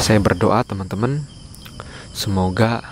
Saya berdoa teman-teman, semoga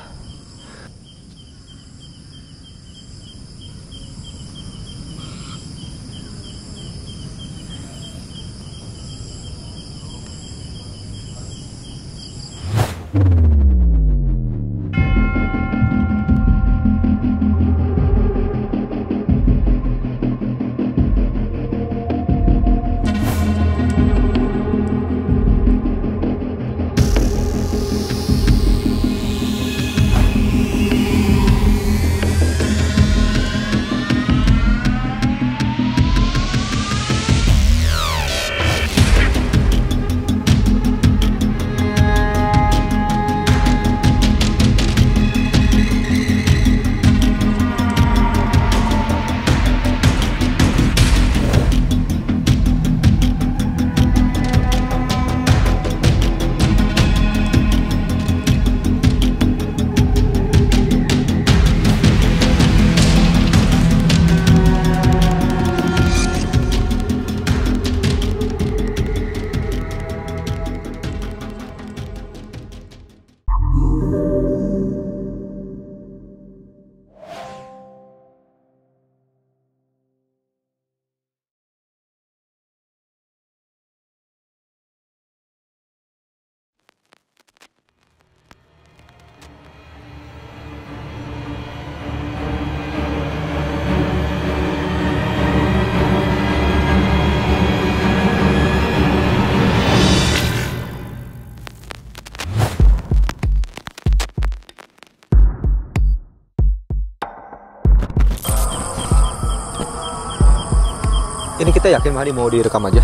ini kita yakin Mahdi mau direkam aja.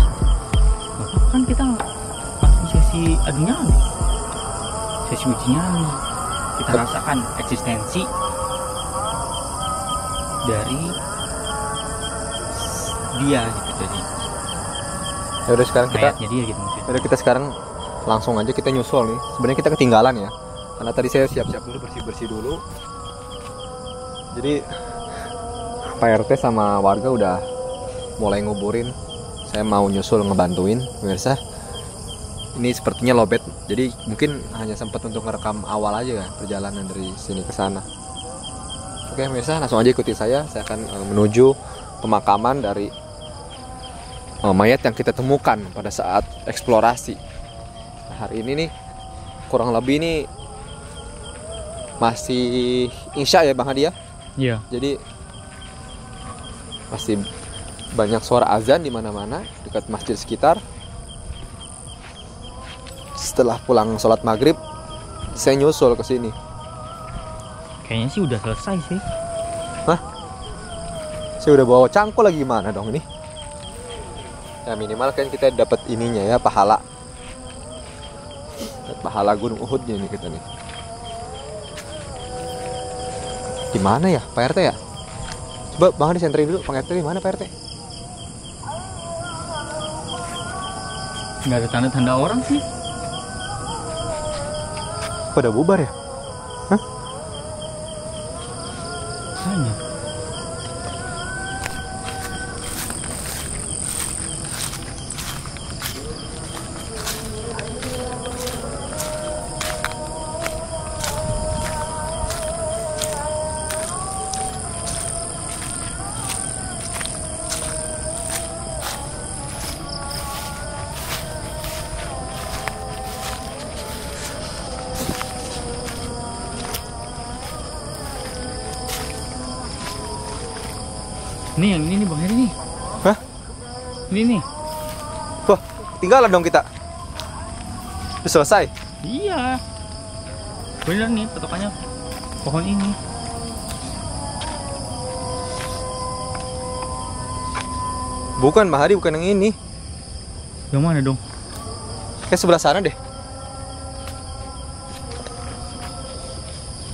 Kan kita masih sesi adu nyali, sesi uji nyali. Kita rasakan eksistensi dari dia gitu. Jadi Ya udah sekarang kita mayatnya dia gitu maksudnya. udah kita sekarang langsung aja kita nyusul nih. Sebenarnya kita ketinggalan ya, karena tadi saya siap-siap dulu, bersih-bersih dulu. Jadi Pak RT sama warga udah mulai nguburin. Saya mau nyusul ngebantuin pemirsa. Ini sepertinya lobet, jadi mungkin hanya sempat untuk merekam awal aja ya perjalanan dari sini ke sana. Oke pemirsa, langsung aja ikuti saya akan menuju pemakaman dari mayat yang kita temukan pada saat eksplorasi. Nah, hari ini nih kurang lebih nih masih Isya ya Bang Hadi ya. Iya. Jadi masih banyak suara azan di mana-mana dekat masjid sekitar. Setelah pulang sholat maghrib, saya nyusul ke sini. Kayaknya sih udah selesai sih. Hah? Saya udah bawa cangkul lagi, gimana dong ini? Ya minimal kan kita dapat ininya ya, pahala. Pahala Gunung Uhudnya ini kita nih. Di mana ya Pak RT ya? Coba Bang Hadi senterin dulu, Pak RT di mana Pak RT? Nggak ada tanda-tanda orang sih. Pada bubar ya? Hah? Hanya. Nih yang ini nih Bang Heri nih. Hah? Ini nih. Wah, tinggalan dong kita. Udah selesai. Iya. Bener nih patokannya pohon ini. Bukan Bang Hadi, bukan yang ini. Yang mana dong? Kayak sebelah sana deh.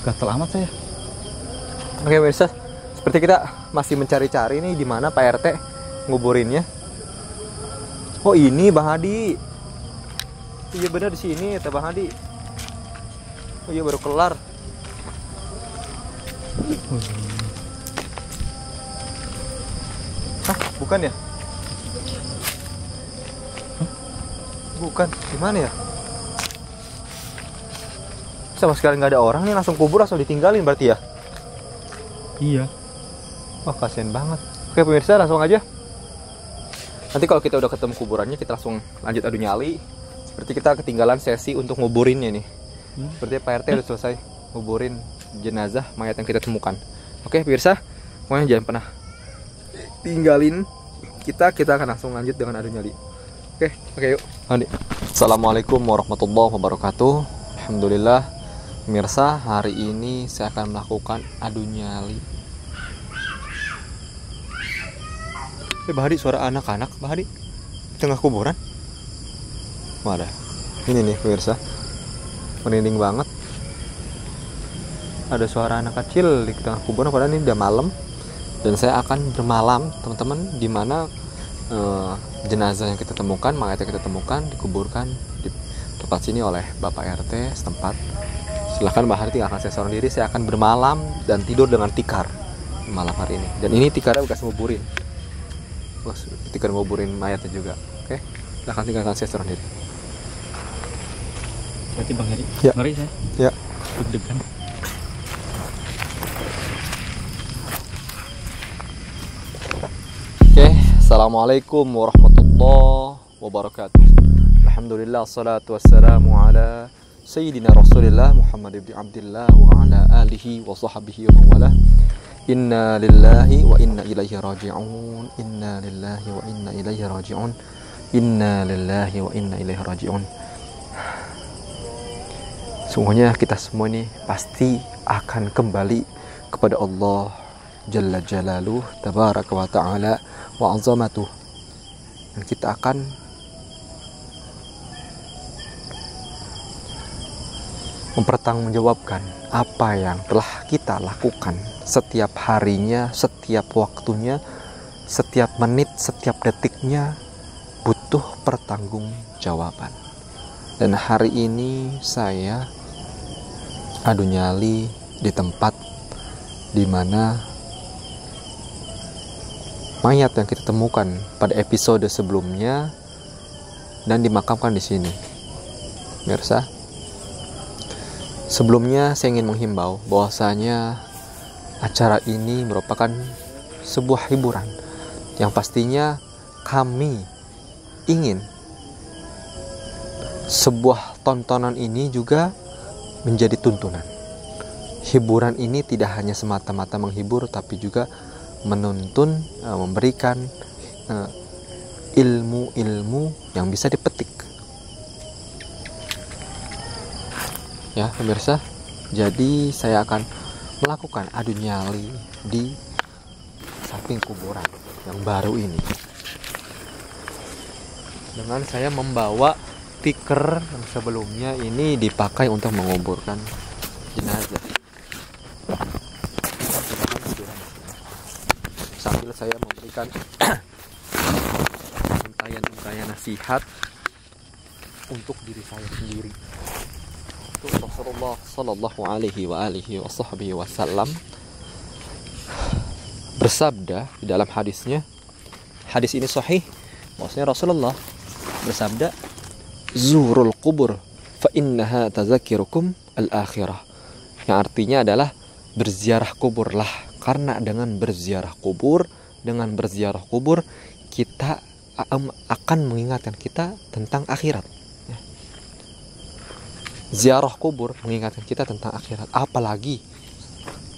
Gatel amat saya. Oke pemirsa, seperti kita masih mencari-cari nih di mana Pak RT nguburinnya. Oh ini Bang Hadi. Iya benar di sini ya Bang Hadi. Oh iya baru kelar. Hah, bukan ya? Bukan, di mana ya? sama sekali nggak ada orang nih, langsung kubur langsung ditinggalin berarti ya. Iya. Wah kasihan banget. Oke pemirsa, langsung aja. Nanti kalau kita udah ketemu kuburannya, kita langsung lanjut adu nyali. Seperti kita ketinggalan sesi untuk nguburinnya nih. Seperti Pak RT udah selesai nguburin jenazah mayat yang kita temukan. Oke pemirsa, pokoknya jangan pernah tinggalin kita akan langsung lanjut dengan adu nyali. Oke yuk. Assalamualaikum warahmatullahi wabarakatuh. Alhamdulillah pemirsa, hari ini saya akan melakukan adu nyali. Bahadi, suara anak-anak Bahadi di tengah kuburan. Wadah, ini nih pemirsa, merinding banget. Ada suara anak kecil di tengah kuburan, padahal ini udah malam. Dan saya akan bermalam teman-teman, dimana jenazah yang kita temukan, mayat yang kita temukan dikuburkan di tempat sini oleh Bapak RT setempat. Silahkan Bahadi tinggalkan saya seorang diri. Saya akan bermalam dan tidur dengan tikar malam hari ini. Dan ini tikarnya bekas nguburin, tikar nguburin mayatnya juga. Oke, silahkan tinggalkan saya seorang diri. Berarti Bang Heri, ya. Ngeri saya. Ya. Deg-degan. Oke, assalamualaikum warahmatullahi wabarakatuh. Alhamdulillah, salatu wassalamu ala Sayyidina Rasulillah Muhammad ibn Abdillah wa ala alihi wa sahbihi wa mawalah. Inna lillahi wa inna ilaihi raji'un. Inna lillahi wa inna ilaihi raji'un. Inna lillahi wa inna ilaihi raji'un. Sungguhnya kita semua ini pasti akan kembali kepada Allah Jalla Jalaluh, Tabaraka wa Ta'ala wa azamatuh. Dan kita akan mempertanggungjawabkan apa yang telah kita lakukan setiap harinya, setiap waktunya, setiap menit, setiap detiknya butuh pertanggungjawaban. Dan hari ini saya adu nyali di tempat dimana mayat yang kita temukan pada episode sebelumnya dan dimakamkan di sini. Pemirsa, sebelumnya saya ingin menghimbau bahwasanya acara ini merupakan sebuah hiburan yang pastinya kami ingin sebuah tontonan ini juga menjadi tuntunan. Hiburan ini tidak hanya semata-mata menghibur, tapi juga menuntun, memberikan ilmu-ilmu yang bisa dipetik. Ya pemirsa, jadi saya akan melakukan adu nyali di samping kuburan yang baru ini dengan saya membawa tikar yang sebelumnya ini dipakai untuk menguburkan jenazah. Sambil saya memberikan untayan nasihat untuk diri saya sendiri. Rasulullah sallallahu alaihi wa alihi wasallam bersabda di dalam hadisnya, hadis ini sahih, maksudnya Rasulullah bersabda, zurul qubur fa innaha tazakkirukum al-akhirah, yang artinya adalah berziarah kuburlah, karena dengan berziarah kubur kita akan mengingatkan kita tentang akhirat. Ziarah kubur mengingatkan kita tentang akhirat, apalagi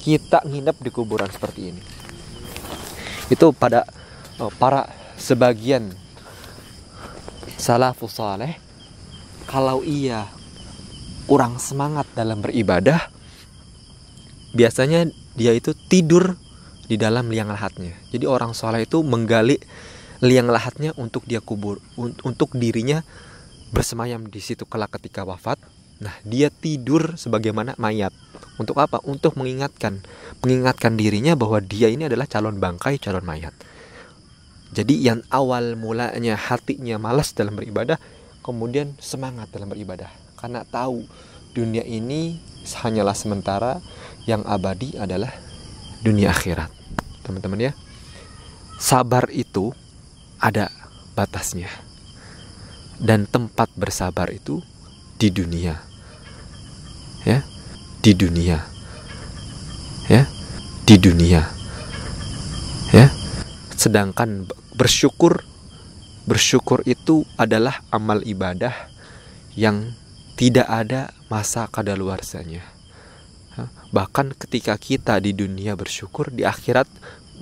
kita nginep di kuburan seperti ini. Itu pada para sebagian salafus saleh, kalau ia kurang semangat dalam beribadah, biasanya dia itu tidur di dalam liang lahatnya. Jadi orang saleh itu menggali liang lahatnya untuk dia kubur, untuk dirinya bersemayam di situ kelak ketika wafat. Nah, dia tidur sebagaimana mayat. Untuk apa? Untuk mengingatkan dirinya bahwa dia ini adalah calon bangkai, calon mayat. Jadi yang awal mulanya hatinya malas dalam beribadah, kemudian semangat dalam beribadah. Karena tahu dunia ini hanyalah sementara, yang abadi adalah dunia akhirat. Teman-teman ya, sabar itu ada batasnya. Dan tempat bersabar itu di dunia. Ya, di dunia. Ya, di dunia. Ya. Sedangkan bersyukur itu adalah amal ibadah yang tidak ada masa kadaluarsanya. Bahkan ketika kita di dunia bersyukur, di akhirat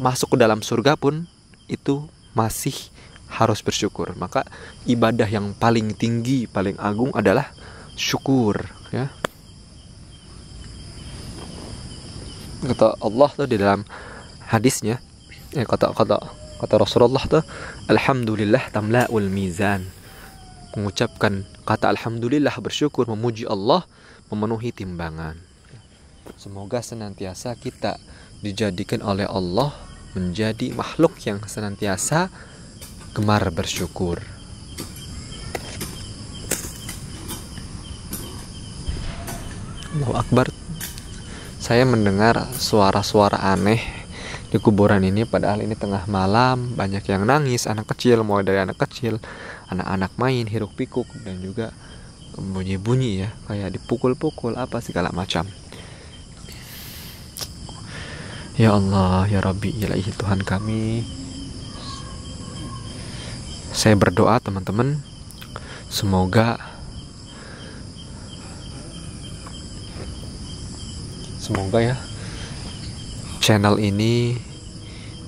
masuk ke dalam surga pun itu masih harus bersyukur. Maka ibadah yang paling tinggi, paling agung adalah syukur, ya. Kata Allah tuh di dalam hadisnya, kata Rasulullah tuh, alhamdulillah tamla'ul mizan. Mengucapkan kata alhamdulillah, bersyukur, memuji Allah, memenuhi timbangan. Semoga senantiasa kita dijadikan oleh Allah menjadi makhluk yang senantiasa gemar bersyukur. Allahu Akbar. Saya mendengar suara-suara aneh di kuburan ini, padahal ini tengah malam, banyak yang nangis, anak kecil, mulai dari anak kecil, anak-anak main hiruk pikuk, dan juga bunyi-bunyi ya, kayak dipukul-pukul apa segala macam. Ya Allah, ya Rabbi, ilahi Tuhan kami. Saya berdoa teman-teman, semoga ya channel ini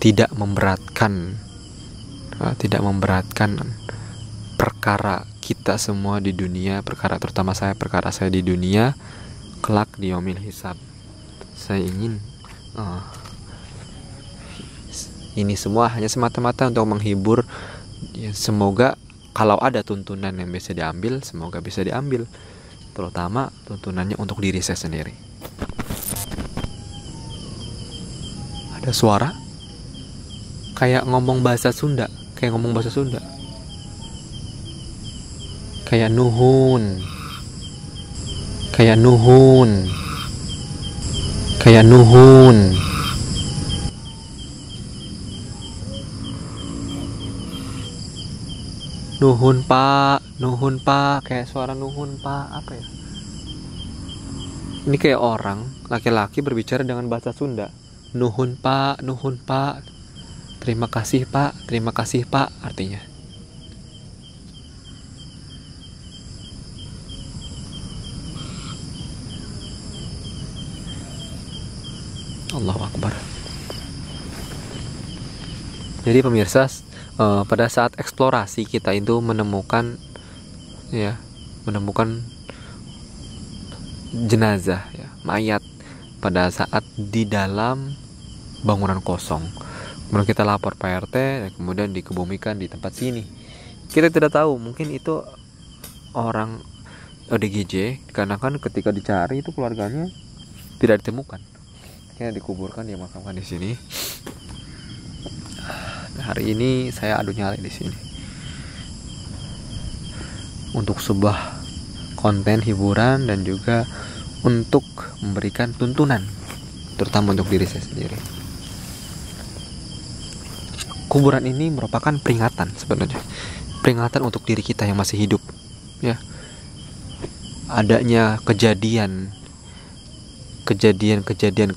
tidak memberatkan perkara kita semua di dunia, terutama perkara saya di dunia kelak di yaumil hisab. Saya ingin ini semua hanya semata-mata untuk menghibur ya. Semoga kalau ada tuntunan yang bisa diambil, semoga bisa diambil, terutama tuntunannya untuk diri saya sendiri. Ada suara kayak ngomong bahasa Sunda, kayak nuhun, nuhun pak, kayak suara nuhun pak, apa ya? Ini kayak orang laki-laki berbicara dengan bahasa Sunda. Nuhun pak, terima kasih pak, artinya. Allahu Akbar. Jadi pemirsa, pada saat eksplorasi kita itu menemukan jenazah, ya, mayat pada saat di dalam bangunan kosong. Kemudian kita lapor Pak RT dan kemudian dikebumikan di tempat sini. Kita tidak tahu, mungkin itu orang ODGJ, karena kan ketika dicari itu keluarganya tidak ditemukan. Akhirnya dikuburkan, dimakamkan di sini. Hari ini saya adu nyali di sini untuk sebuah konten hiburan dan juga untuk memberikan tuntunan, terutama untuk diri saya sendiri. Kuburan ini merupakan peringatan sebenarnya, peringatan untuk diri kita yang masih hidup, ya. Adanya kejadian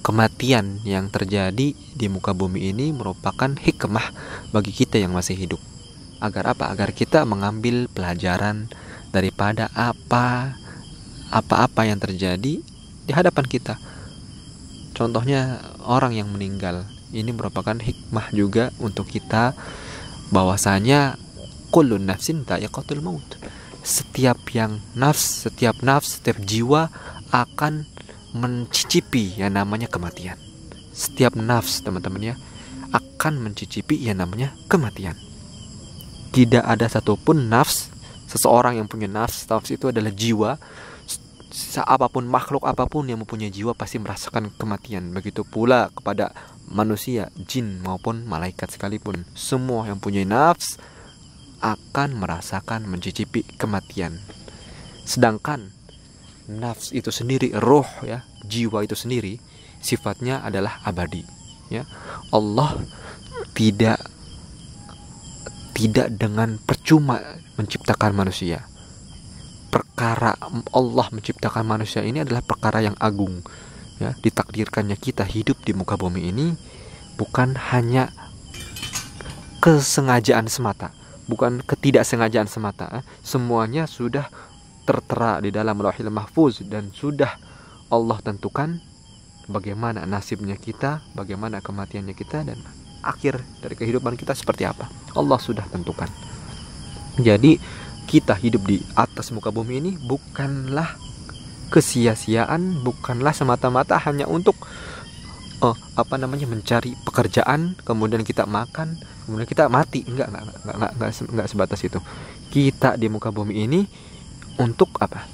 kematian yang terjadi di muka bumi ini merupakan hikmah bagi kita yang masih hidup. Agar apa? Agar kita mengambil pelajaran daripada apa-apa yang terjadi di hadapan kita. Contohnya orang yang meninggal, ini merupakan hikmah juga untuk kita, bahwasanya kullun nafsin dha'iqatul maut. Setiap nafs, setiap jiwa akan mencicipi yang namanya kematian. Setiap nafs, teman-teman ya, akan mencicipi yang namanya kematian. Tidak ada satupun nafs, seseorang yang punya nafs itu adalah jiwa. Apapun, makhluk apapun yang mempunyai jiwa pasti merasakan kematian. Begitu pula kepada manusia, jin maupun malaikat sekalipun, semua yang punya nafs akan merasakan, mencicipi kematian. Sedangkan nafs itu sendiri, roh ya, jiwa itu sendiri sifatnya adalah abadi, ya. Allah tidak dengan percuma menciptakan manusia. perkara Allah menciptakan manusia ini adalah perkara yang agung. Ya, ditakdirkannya kita hidup di muka bumi ini bukan hanya kesengajaan semata, bukan ketidaksengajaan semata. Semuanya sudah tertera di dalam Lauhil Mahfuz dan sudah Allah tentukan bagaimana nasibnya kita, bagaimana kematiannya kita, dan akhir dari kehidupan kita seperti apa. Allah sudah tentukan. Jadi kita hidup di atas muka bumi ini bukanlah kesia-siaan, bukanlah semata-mata hanya untuk mencari pekerjaan, kemudian kita makan, kemudian kita mati. Enggak sebatas itu. Kita di muka bumi ini untuk apa?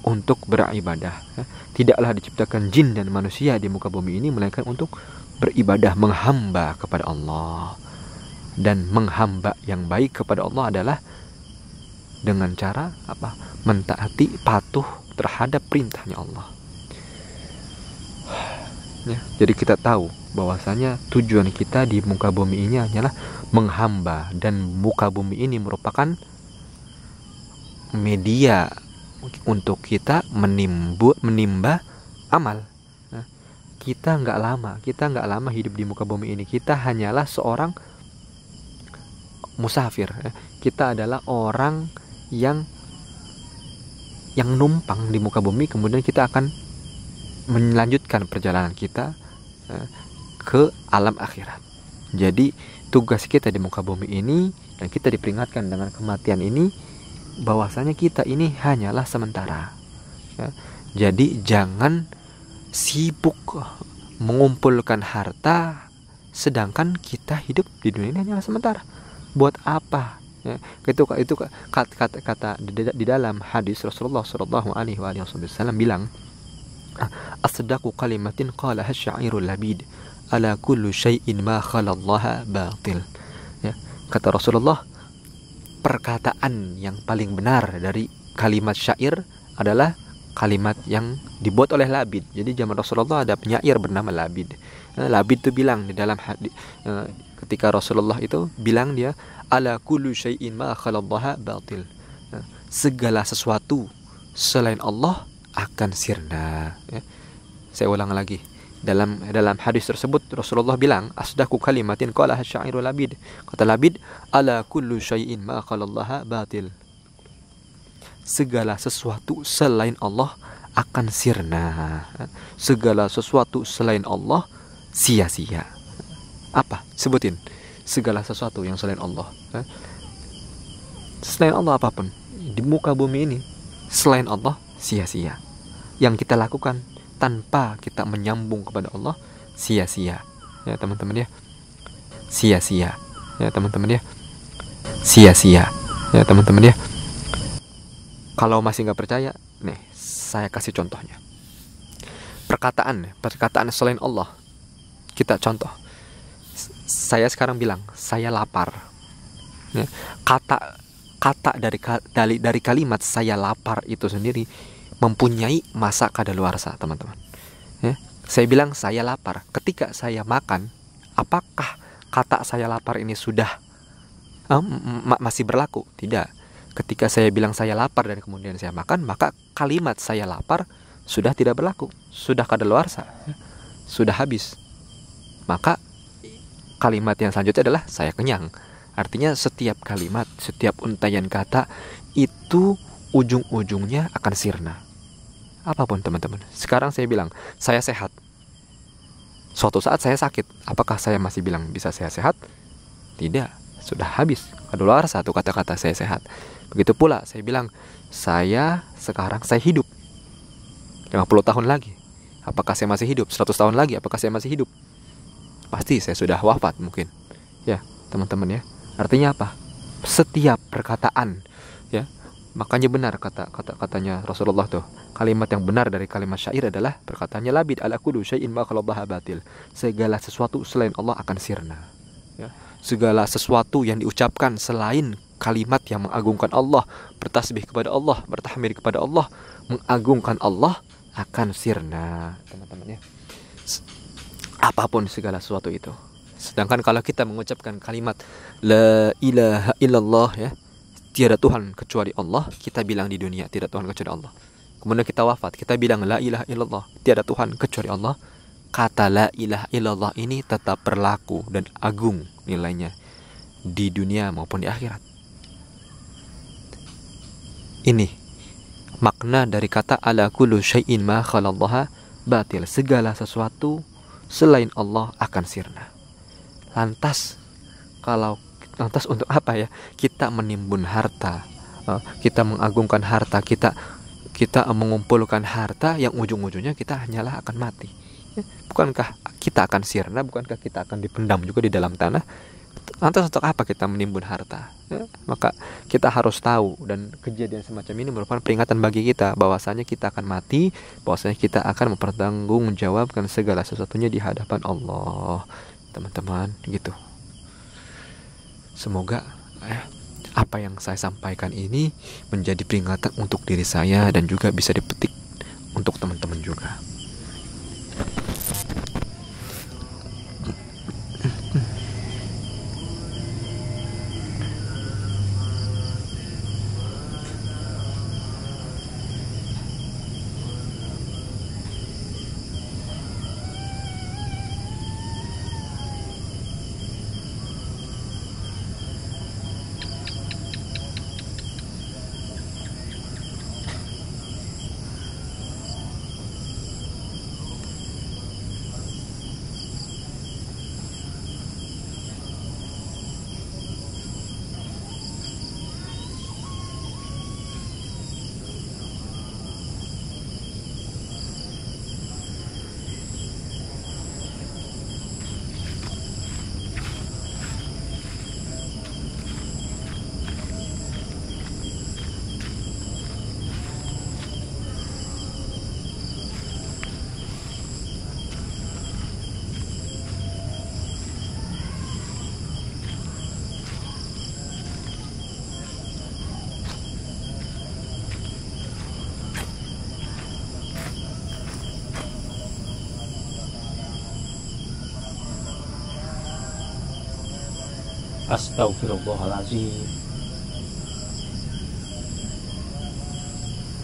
Untuk beribadah. Tidaklah diciptakan jin dan manusia di muka bumi ini melainkan untuk beribadah, menghamba kepada Allah. Dan menghamba yang baik kepada Allah adalah dengan cara apa? Mentaati, patuh terhadap perintahnya Allah. Ya, jadi kita tahu bahwasanya tujuan kita di muka bumi ini hanyalah menghamba, dan muka bumi ini merupakan media untuk kita menimba amal. Nah, kita nggak lama hidup di muka bumi ini. Kita hanyalah seorang musafir. Kita adalah orang yang numpang di muka bumi, kemudian kita akan melanjutkan perjalanan kita ke alam akhirat. Jadi tugas kita di muka bumi ini, dan kita diperingatkan dengan kematian ini, bahwasanya kita ini hanyalah sementara. Ya. Jadi jangan sibuk mengumpulkan harta sedangkan kita hidup di dunia ini hanyalah sementara. Buat apa? Ya, itu kata di dalam hadis Rasulullah Shallallahu Alaihi Wasallam bilang, asdaqu kalimatin qalaha syairul labid ala kullu syai'in ma khalallaha batil. Ya, kata Rasulullah, perkataan yang paling benar dari kalimat syair adalah kalimat yang dibuat oleh Labid. Jadi zaman Rasulullah ada penyair bernama Labid. Labid itu bilang di dalam hadis, ketika Rasulullah itu bilang, dia ala kullu syai'in ma khalallaha batil. Segala sesuatu selain Allah akan sirna. Ya. Saya ulang lagi. Dalam hadis tersebut Rasulullah bilang, asdaqu kalimatin qalaha syairul Labid. Kata Labid, ala kullu syai'in ma khalallaha batil. Segala sesuatu selain Allah akan sirna. Segala sesuatu selain Allah sia-sia. Apa? Sebutin. Segala sesuatu yang selain Allah. Selain Allah apapun di muka bumi ini, selain Allah sia-sia. Yang kita lakukan tanpa kita menyambung kepada Allah sia-sia. Ya teman-teman ya. Sia-sia. Ya teman-teman ya. Sia-sia. Ya teman-teman ya. Kalau masih nggak percaya, nih saya kasih contohnya. Perkataan selain Allah. Kita contoh. Saya sekarang bilang, saya lapar. Ya, kata dari kalimat saya lapar itu sendiri mempunyai masa kadaluarsa, teman-teman. Ya, saya bilang saya lapar. Ketika saya makan, apakah kata saya lapar ini sudah masih berlaku? Tidak. Ketika saya bilang saya lapar dan kemudian saya makan, maka kalimat saya lapar sudah tidak berlaku, sudah kadaluarsa, ya, sudah habis. Maka kalimat yang selanjutnya adalah saya kenyang. Artinya setiap kalimat, setiap untaian kata itu ujung-ujungnya akan sirna. Apapun teman-teman. Sekarang saya bilang saya sehat. Suatu saat saya sakit. Apakah saya masih bilang bisa saya sehat? Tidak. Sudah habis. Kadaluarsa satu kata-kata saya sehat. Begitu pula saya bilang saya hidup 50 tahun lagi. Apakah saya masih hidup? 100 tahun lagi apakah saya masih hidup? Pasti saya sudah wafat mungkin. Ya, teman-teman ya. Artinya apa? Setiap perkataan, ya. Makanya benar katanya Rasulullah tuh. Kalimat yang benar dari kalimat syair adalah perkataannya Labid, ala kullu syai'in ma khalallaha batil. Segala sesuatu selain Allah akan sirna. Ya. Segala sesuatu yang diucapkan selain kalimat yang mengagungkan Allah, bertasbih kepada Allah, bertahmid kepada Allah, mengagungkan Allah akan sirna, teman-teman ya. Apapun segala sesuatu itu. Sedangkan kalau kita mengucapkan kalimat la ilaha illallah, ya, tiada Tuhan kecuali Allah, kita bilang di dunia tiada Tuhan kecuali Allah. Kemudian kita wafat, kita bilang la ilaha illallah, tiada Tuhan kecuali Allah. Kata la ilaha illallah ini tetap berlaku dan agung nilainya di dunia maupun di akhirat. Ini makna dari kata ala kullu syai'in ma khalallaha batil. Segala sesuatu selain Allah akan sirna. Lantas untuk apa ya kita menimbun harta, kita mengagungkan harta, kita mengumpulkan harta yang ujung-ujungnya kita hanyalah akan mati. Bukankah kita akan sirna? Bukankah kita akan dipendam juga di dalam tanah? Lantas untuk apa kita menimbun harta? Maka kita harus tahu, dan kejadian semacam ini merupakan peringatan bagi kita bahwasanya kita akan mati, bahwasanya kita akan mempertanggungjawabkan segala sesuatunya di hadapan Allah, teman-teman, gitu. Semoga apa yang saya sampaikan ini menjadi peringatan untuk diri saya dan juga bisa dipetik untuk teman-teman juga. Astagfirullahaladzim.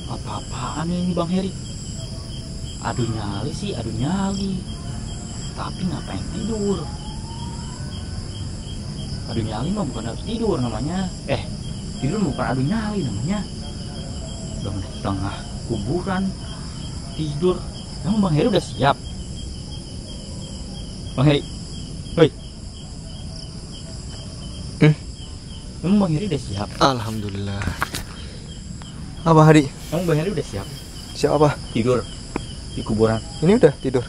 Apa-apaan ini Bang Heri? Adu nyali sih, adu nyali. Tapi ngapain tidur? Adu nyali mah bukan harus tidur namanya. Tidur bukan adu nyali namanya. Udah di tengah kuburan tidur. Emang Bang Heri udah siap? Bang Heri, hei. Emang Bang Heri udah siap? Alhamdulillah. Apa Hadi? Emang Bang Heri udah siap? Siap apa? Tidur di kuburan. Ini udah tidur?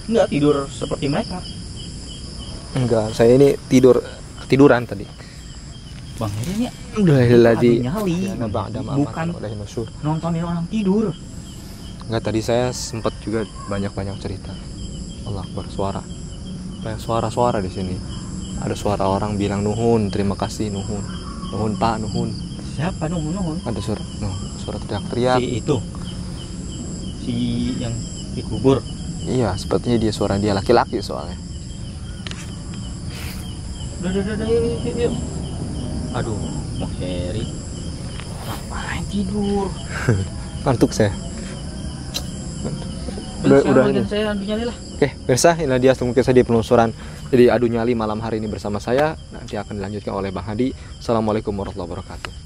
Enggak tidur seperti mereka. Enggak, saya ini ketiduran tadi. Bang Heri ini Udah lagi nyali. Bukan nontonin orang tidur. Enggak, tadi saya sempat juga banyak cerita. Allah Akbar, suara. Kayak suara-suara di sini. Ada suara orang bilang nuhun, terima kasih nuhun. Nuhun Pak, nuhun. Siapa nuhun? Ada suara teriak-teriak. Si yang dikubur. Iya, sepertinya suara dia laki-laki soalnya. Udah, yuk. Aduh, Bang Heri, ngapain tidur? Ngantuk saya. Udah ini. Saya adu nyali lah. Oke, pemirsa, inilah dia mungkin saya di penelusuran jadi adu nyali malam hari ini bersama saya. Nanti akan dilanjutkan oleh Bang Hadi. Assalamualaikum warahmatullahi wabarakatuh.